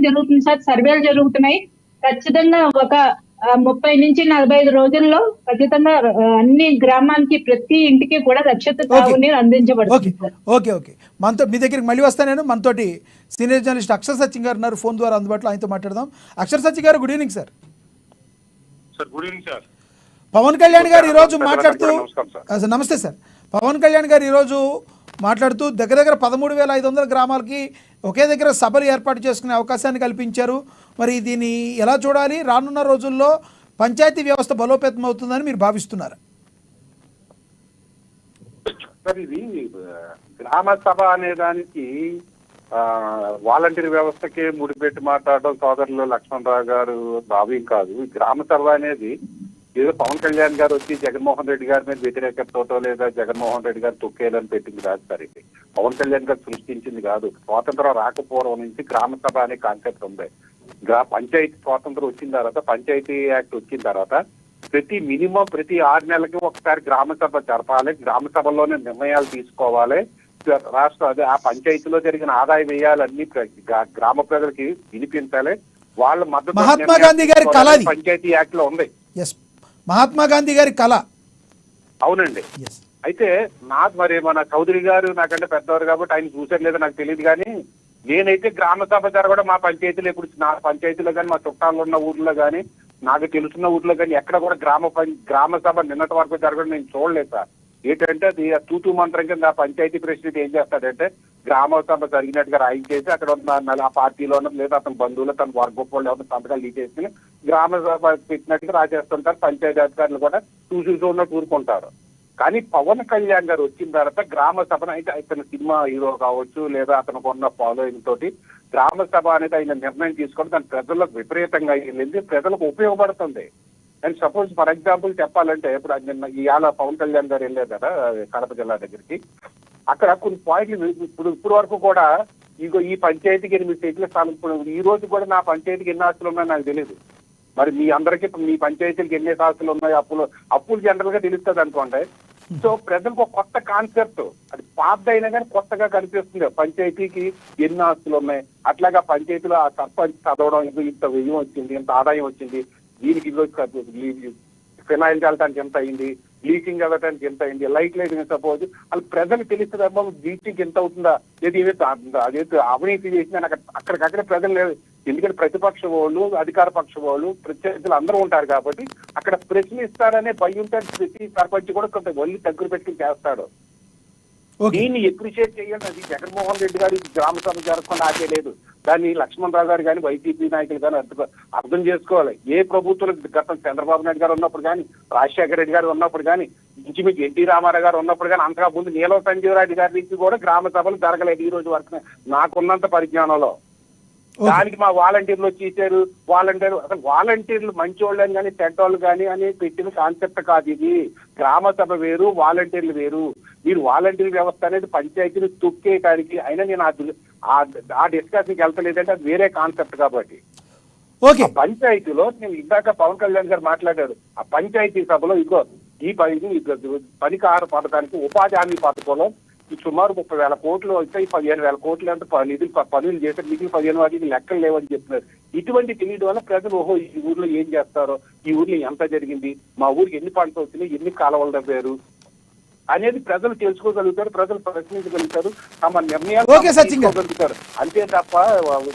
జరుగుతుంది సార్, సర్వేలు జరుగుతున్నాయి. ఖచ్చితంగా ఒక 30 నుంచి 45 రోజుల్లో ఖచ్చితంగా అన్ని గ్రామానికి ప్రతి ఇంటికి కూడా రక్షిత తాగునీరు అందించబడుతుంది సార్. ఓకే ఓకే మనతో మీ దగ్గరికి మళ్ళీ వస్తాను నేను. మనతోటి సీనియర్ జర్నలిస్ట్ అక్షర సత్యం గారు ఉన్నారు ఫోన్ ద్వారా అందుబాటులో, ఆయనతో మాట్లాడదాం. అక్షర సత్యం గారు good evening sir. Good evening sir. Pawan Kalyan గారు ఈరోజు మాట్లాడుతూ, నమస్తే సార్. పవన్ కళ్యాణ్ గారు ఈరోజు మాట్లాడుతూ దగ్గర 13,500 గ్రామాలకి ఒకే దగ్గర సభలు ఏర్పాటు చేసుకునే అవకాశాన్ని కల్పించారు. మరి దీన్ని ఎలా చూడాలి? రానున్న రోజుల్లో పంచాయతీ వ్యవస్థ బలోపేతం అవుతుందని మీరు భావిస్తున్నారు? సార్, ఇది గ్రామ సభ అనే దానికి వాలంటీర్ వ్యవస్థకి ముడిపెట్టి మాట్లాడడం సోదరులు లక్ష్మణరావు గారు భావ్యం కాదు. గ్రామ సభ అనేది ఏదో పవన్ కళ్యాణ్ గారు వచ్చి జగన్మోహన్ రెడ్డి గారి మీద వ్యతిరేకతతో లేదా జగన్మోహన్ రెడ్డి గారు తొక్కేయాలని పెట్టింది కాదు సార్. ఇది పవన్ కళ్యాణ్ గారు సృష్టించింది కాదు. స్వాతంత్రం రాకపోవడం నుంచి గ్రామ సభ అనే కాన్సెప్ట్ ఉంది. పంచాయతీ స్వాతంత్రం వచ్చిన తర్వాత, పంచాయతీ యాక్ట్ వచ్చిన తర్వాత మినిమం ప్రతి 6 నెలలకి ఒకసారి గ్రామ సభ జరపాలి. గ్రామ సభలోనే నిర్ణయాలు తీసుకోవాలి. అదే ఆ పంచాయతీలో జరిగిన ఆదాయ వ్యయాలన్నీ గ్రామ ప్రజలకి వినిపించాలి. వాళ్ళ మద్దతు మహాత్మా గాంధీ గారి కళ పంచాయతీ యాక్ట్ లో ఉంది. మహాత్మా గాంధీ గారి కళ. అవునండి. అయితే నాకు మరి మన చౌదరి గారు నాకంటే పెద్దవారు కాబట్టి ఆయన చూసారు లేదో నాకు తెలియదు, కానీ నేనైతే గ్రామ సభ జరగడం మా పంచాయతీలో ఇప్పుడు నా పంచాయతీలో కానీ మా చుట్టాలు ఉన్న ఊర్లో కానీ నాకు తెలుసున్న ఊర్లో కానీ ఎక్కడ కూడా గ్రామ సభ నిన్నటి వరకు జరగడం నేను చూడలేదు సార్. ఏంటంటే అది తూతూ మంత్రం కింద ఆ పంచాయతీ ప్రెసిడెంట్ ఏం చేస్తాడంటే గ్రామ సభ జరిగినట్టుగా రాయించేసి అక్కడ ఉన్న ఆ పార్టీలోనూ లేదా అతని బంధువులు తన వర్గపోళ్ళు ఎవరైనా సంతకాలు తీసేసుకుని గ్రామ సభ పెట్టినట్టుగా రాజేస్తుంటారు. పంచాయతీ అధికారులు కూడా చూసుకున్నట్టు ఊరుకుంటారు. కానీ పవన్ కళ్యాణ్ గారు వచ్చిన తర్వాత గ్రామ సభను అయితే అతను సినిమా హీరో కావచ్చు లేదా అతనికి ఉన్న ఫాలోయింగ్ తోటి గ్రామ సభ అనేది ఆయన నిర్ణయం తీసుకొని దాని ప్రజలకు విపరీతంగా వెళ్ళింది, ప్రజలకు ఉపయోగపడుతుంది. అండ్ సపోజ్ ఫర్ ఎగ్జాంపుల్ చెప్పాలంటే ఇప్పుడు నిన్న ఇవాళ పవన్ కళ్యాణ్ గారు వెళ్ళారు కదా కడప జిల్లా దగ్గరికి. అక్కడ కొన్ని పాయింట్లు ఇప్పుడు వరకు కూడా ఇగో ఈ పంచాయతీకి 8 సీట్ల స్థానం. ఇప్పుడు ఈ రోజు కూడా నా పంచాయతీకి ఎన్ని ఆస్తులు ఉన్నాయో నాకు తెలియదు. మరి మీ అందరికీ మీ పంచాయతీలకు ఎన్ని ఆస్తులు ఉన్నాయి, అప్పులు జనరల్ గా తెలుస్తుంది అనుకోండి. సో ప్రజలకు ఒక కొత్త కాన్సెప్ట్, అది పాత అయినా కానీ కొత్తగా కనిపిస్తుంది. పంచాయతీకి ఎన్ని ఆస్తులు ఉన్నాయి, అట్లాగా పంచాయతీలో ఆ సర్పంచ్ చదవడం ఇంత వ్యయం వచ్చింది, ఇంత ఆదాయం వచ్చింది, దీనికి ఫినాయిల్ చల్లటానికి ఎంత అయింది, బ్లీచింగ్ అవ్వడానికి ఎంత అయింది, లైట్ లైటింగ్ సపోజ్ వాళ్ళు ప్రజలకు తెలుస్తుందమ్మా బ్లీచింగ్ ఎంత అవుతుందా, అదైతే అవినీతి చేసిన అక్కడికక్కడే ప్రజలు లేదు. ఎందుకంటే ప్రతిపక్ష వాళ్ళు అధికార పక్ష వాళ్ళు ప్రత్యర్థులు అందరూ ఉంటారు కాబట్టి అక్కడ ప్రశ్నిస్తారనే భయం ఉంటే ప్రతి సర్పంచ్ కూడా కొంత ఒళ్ళు దగ్గర పెట్టుకుని చేస్తాడు. దీన్ని ఎప్రిషియేట్ చేయాలి. అది జగన్మోహన్ రెడ్డి గారి గ్రామ సభ జరగకుండా ఆపేలేదు. దాన్ని లక్ష్మణరావు గారు కానీ వైసీపీ నాయకులు కానీ అర్థం చేసుకోవాలి. ఏ ప్రభుత్వం గతం చంద్రబాబు నాయుడు గారు ఉన్నప్పుడు కానీ రాజశేఖర రెడ్డి గారు ఉన్నప్పుడు కానీ ఇంచుమించు ఎన్టీ రామారావు గారు ఉన్నప్పుడు కానీ అంతగా ముందు నీలం సంజీవరెడ్డి గారి నుంచి కూడా గ్రామ సభలు జరగలేదు ఈ రోజు వరకు నాకున్నంత పరిజ్ఞానంలో. దానికి మా వాలంటీర్లు వచ్చి ఇచ్చారు. వాలంటీర్లు మంచి వాళ్ళని కానీ చెడ్డోళ్ళు కానీ అని పెట్టిన కాన్సెప్ట్ కాదు ఇది. గ్రామ సభ వేరు, వాలంటీర్లు వేరు. మీరు వాలంటీర్ వ్యవస్థ అనేది పంచాయతీని తొక్కేయడానికి అయినా నేను ఆ డిస్కషన్కి వెళ్తలేదంటే అది వేరే కాన్సెప్ట్. కాబట్టి పంచాయతీలో నేను ఇందాక పవన్ కళ్యాణ్ గారు మాట్లాడారు. ఆ పంచాయతీ సభలో ఇగో ఈ పనికార పథకానికి ఉపాధి హామీ పథకంలో సుమారు 30,000 కోట్లు వచ్చాయి. 15,000 కోట్లు అంటే పనులు చేశారు. మిగిలిన 15 వాటికి లెక్కలు లేవని చెప్తున్నారు. ఇటువంటి తెలియడం వల్ల ప్రజలు ఓహో ఈ ఊర్లో ఏం చేస్తారో, ఈ ఊర్లో ఎంత జరిగింది, మా ఊరికి ఎన్ని పంటలు వచ్చినాయి, ఎన్ని కాలువలు తవ్వారు అనేది ప్రజలు తెలుసుకోగలుగుతారు, ప్రజలు ప్రశ్నించగలుగుతారు, తమ నిర్ణయాలు తీసుకోగలుగుతారు. అంతే తప్ప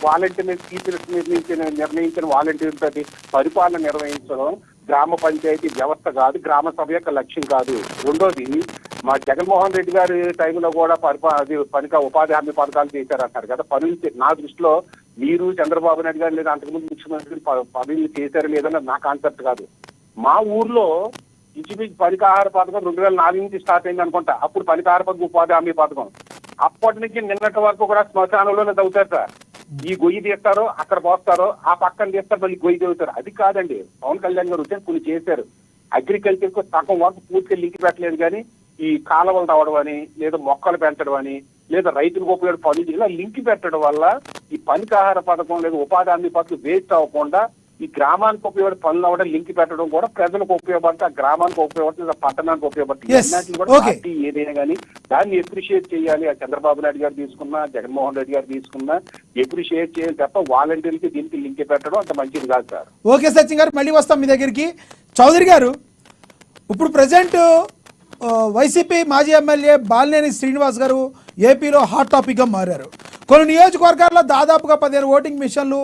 వాలంటీర్ నిర్ణయించిన వాలంటీర్ తోటి పరిపాలన నిర్వహించడం గ్రామ పంచాయతీ వ్యవస్థ కాదు, గ్రామ సభ యొక్క లక్ష్యం కాదు. రెండోది మా జగన్మోహన్ రెడ్డి గారి టైంలో కూడా ఉపాధి హామీ పథకాలు చేశారంటారు కదా. పనులు నా దృష్టిలో మీరు చంద్రబాబు నాయుడు గారు లేదా అంతకుముందు ముఖ్యమంత్రి పనులు చేశారు లేదన్న నా కాన్సెప్ట్ కాదు. మా ఊర్లో ఇంచుమించు పనికాహార పథకం 2004 నుంచి స్టార్ట్ అయింది అనుకుంటా. అప్పుడు పనికాహార పథకం ఉపాధి హామీ పథకం అప్పటి నుంచి నిన్నటి వరకు కూడా శ్మశానంలోనే తవ్వుతారు సార్. ఈ గొయ్యి తీస్తారో అక్కడ పోస్తారో ఆ పక్కన తీస్తారు, మళ్ళీ గొయ్యి తవ్వుతారు. అది కాదండి. పవన్ కళ్యాణ్ గారు వచ్చి కొన్ని చేశారు. అగ్రికల్చర్ కు సగం వరకు పూర్తిగా లింక్ పెట్టలేదు, కానీ ఈ కాలువలు తవ్వడం అని లేదా మొక్కలు పెంచడం అని లేదా రైతులకు ఉపయోగ పనులు ఇలా లింక్ పెట్టడం వల్ల ఈ పనికాహార పథకం లేదా ఉపాధి హామీ పథకం వేస్ట్ అవ్వకుండా ఈ గ్రామానికి ఉపయోగపడే పనులు అవ్వడం లింక్ పెట్టడం కూడా ప్రజలకు ఉపయోగపడుతుంది, ఆ గ్రామానికి ఉపయోగపడుతుంది, ఆ పట్టణానికి ఉపయోగపడుతుంది. Yes. ఇలాంటివి కూడా Okay. పార్టీ ఏదైనా కానీ దాన్ని ఎప్రిషియేట్ చేయాలి. ఆ చంద్రబాబు నాయుడు గారు తీసుకున్నా, జగన్మోహన్ రెడ్డి గారు తీసుకున్నా ఎప్రిషియేట్ చేయాలి తప్ప వాలంటీర్లకి దీనికి లింక్ పెట్టడం అంత మంచిది కాదు సార్. ఓకే సచిన్ గారు, మళ్ళీ వస్తాం మీ దగ్గరికి. చౌదరి గారు, ఇప్పుడు ప్రజెంట్ వైసీపీ మాజీ ఎమ్మెల్యే బాలినేని శ్రీనివాస్ గారు ఏపీలో హాట్ టాపిక్గా మారారు. కొన్ని నియోజకవర్గాల్లో దాదాపుగా 15 ఓటింగ్ మిషన్లు